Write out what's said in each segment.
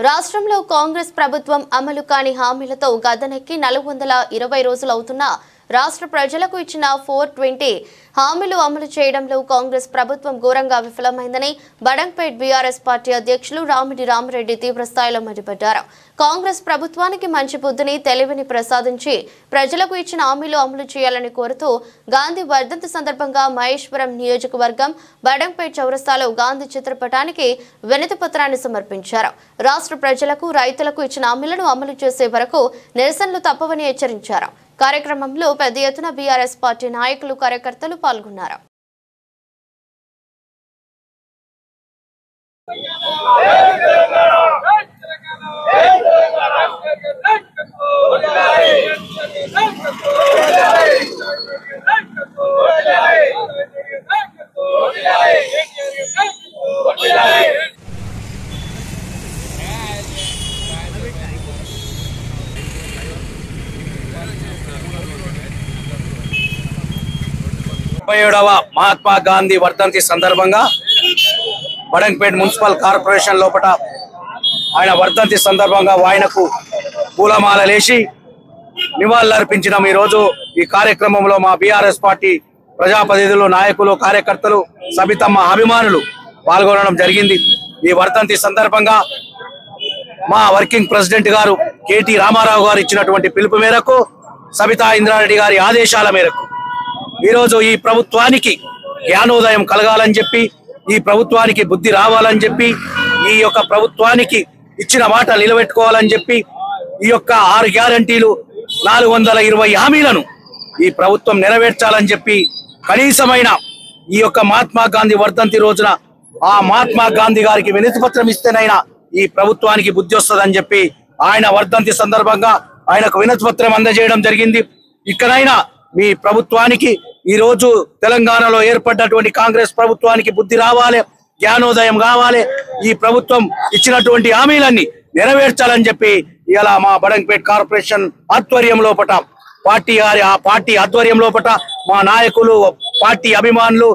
రాష్ట్రంలో కాంగ్రెస్ ప్రభుత్వం అమలు కాని హామీలతో గద్దెనెక్కి 420 రోజులు అవుతున్నా రాష్ట్ర ప్రజలకు ఇచ్చిన 420 హామీలు అమలు చేయడంలో కాంగ్రెస్ ప్రభుత్వం ఘోరంగా విఫలమైందని బడంగ్పేట్ బీఆర్ఎస్ పార్టీ అధ్యక్షులు రామిడి రామరెడ్డి తీవ్రస్థాయిలో మండిపడ్డారు. కాంగ్రెస్ ప్రభుత్వానికి మంచి బుద్ధిని తెలివిని ప్రసాదించి ప్రజలకు ఇచ్చిన హామీలు అమలు చేయాలని కోరుతూ గాంధీ వర్ధంతి సందర్భంగా మహేశ్వరం నియోజకవర్గం బడంగ్పేట్ చౌరస్తాలో గాంధీ చిత్రపటానికి వినతి పత్రాన్ని సమర్పించారు. రాష్ట్ర ప్రజలకు రైతులకు ఇచ్చిన హామీలను అమలు చేసే వరకు నిరసనలు తప్పవని హెచ్చరించారు. కార్యక్రమంలో పెద్ద ఎత్తున బీఆర్ఎస్ పార్టీ నాయకులు కార్యకర్తలు పాల్గొన్నారు. మహాత్మా గాంధీ వర్ధంతి సందర్భంగా బడంగ్పేట్ మున్సిపల్ కార్పొరేషన్ లోపల ఆయన వర్ధంతి సందర్భంగా ఆయనకు పూలమాలలేసి నివాళులర్పించడం. ఈరోజు ఈ కార్యక్రమంలో మా బీఆర్ఎస్ పార్టీ ప్రజాప్రతినిధులు, నాయకులు, కార్యకర్తలు, సబితమ్మ అభిమానులు పాల్గొనడం జరిగింది. ఈ వర్ధంతి సందర్భంగా మా వర్కింగ్ ప్రెసిడెంట్ గారు కేటీ రామారావు గారు ఇచ్చినటువంటి పిలుపు మేరకు, సబితా ఇంద్రారెడ్డి గారి ఆదేశాల మేరకు ఈరోజు ఈ ప్రభుత్వానికి జ్ఞానోదయం కలగాలని చెప్పి, ఈ ప్రభుత్వానికి బుద్ధి రావాలని చెప్పి, ఈ యొక్క ప్రభుత్వానికి ఇచ్చిన మాట నిలబెట్టుకోవాలని చెప్పి, ఈ యొక్క 6 గ్యారంటీలు 420 హామీలను ఈ ప్రభుత్వం నెరవేర్చాలని చెప్పి, కనీసమైన ఈ యొక్క మహాత్మా గాంధీ వర్ధంతి రోజున ఆ మహాత్మా గాంధీ గారికి వినతి పత్రం ఇస్తేనైనా ఈ ప్రభుత్వానికి బుద్ధి వస్తుందని చెప్పి ఆయన వర్ధంతి సందర్భంగా ఆయనకు వినతి పత్రం అందజేయడం జరిగింది. ఇక్కడైనా మీ ప్రభుత్వానికి ఈ రోజు తెలంగాణలో ఏర్పడ్డటువంటి కాంగ్రెస్ ప్రభుత్వానికి బుద్ధి రావాలి, జ్ఞానోదయం కావాలి, ఈ ప్రభుత్వం ఇచ్చినటువంటి హామీలన్నీ నెరవేర్చాలని చెప్పి ఇలా మా బడంగ్పేట్ కార్పొరేషన్ ఆధ్వర్యం లోపట పార్టీ ఆధ్వర్యం లోపట మా నాయకులు, పార్టీ అభిమానులు,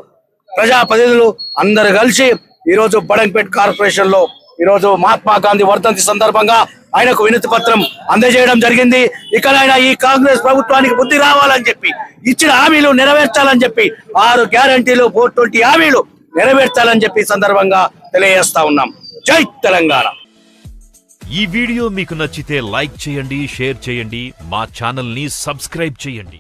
ప్రజాప్రతినిధులు అందరూ కలిసి ఈరోజు బడంగ్పేట్ కార్పొరేషన్ లో ఈరోజు మహాత్మా గాంధీ వర్ధంతి సందర్భంగా ఆయనకు వినతి పత్రం అందజేయడం జరిగింది. ఇకనైనా ఈ కాంగ్రెస్ ప్రభుత్వానికి బుద్ధి రావాలని చెప్పి, ఇచ్చిన హామీలు నెరవేర్చాలని చెప్పి, 6 గ్యారంటీలు 420 హామీలు నెరవేర్చాలని చెప్పి సందర్భంగా తెలియజేస్తా ఉన్నాం. జై తెలంగాణ. ఈ వీడియో మీకు నచ్చితే లైక్ చేయండి, షేర్ చేయండి, మా ఛానల్ ని సబ్స్క్రైబ్ చేయండి.